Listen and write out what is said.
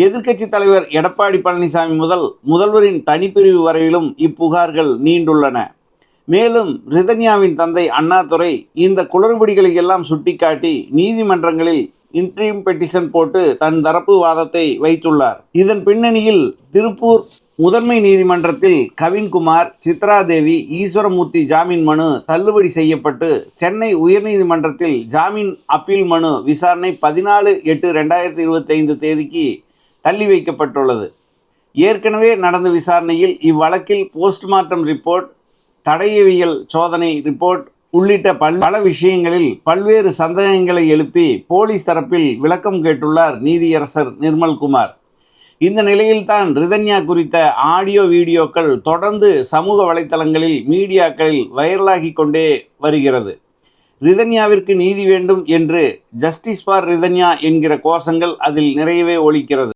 எதிர்க்கட்சித் தலைவர் எடப்பாடி பழனிசாமி முதல் முதல்வரின் தனிப்பிரிவு வரையிலும் இப்புகார்கள் நீண்டுள்ளன. மேலும் ரிதன்யாவின் தந்தை அண்ணாதுரை இந்த குளறுபடிகளை எல்லாம் சுட்டிக்காட்டி நீதிமன்றங்களில் இன்ட்ரீம் பெட்டிஷன் போட்டு தன் தரப்பு வாதத்தை வைத்துள்ளார். இதன் பின்னணியில் திருப்பூர் முதன்மை நீதிமன்றத்தில் கவின்குமார், சித்ராதேவி, ஈஸ்வரமூர்த்தி ஜாமீன் மனு தள்ளுபடி செய்யப்பட்டு சென்னை உயர்நீதிமன்றத்தில் ஜாமீன் அப்பீல் மனு விசாரணை 14/8/2025 தேதிக்கு தள்ளி வைக்கப்பட்டுள்ளது. ஏற்கனவே நடந்த விசாரணையில் இவ்வழக்கில் போஸ்ட்மார்ட்டம் ரிப்போர்ட், தடயவியல் சோதனை ரிப்போர்ட் உள்ளிட்ட பல விஷயங்களில் பல்வேறு சந்தேகங்களை எழுப்பி போலீஸ் தரப்பில் விளக்கம் கேட்டுள்ளார் நீதியரசர் நிர்மல்குமார். இந்த நிலையில்தான் ரிதன்யா குறித்த ஆடியோ வீடியோக்கள் தொடர்ந்து சமூக வலைத்தளங்களில் மீடியாக்களில் வைரலாகி கொண்டே வருகிறது. ரிதன்யாவிற்கு நீதி வேண்டும் என்று ஜஸ்டிஸ் ஃபார் ரிதன்யா என்கிற கோஷங்கள் அதில் நிறையவே ஒலிக்கிறது.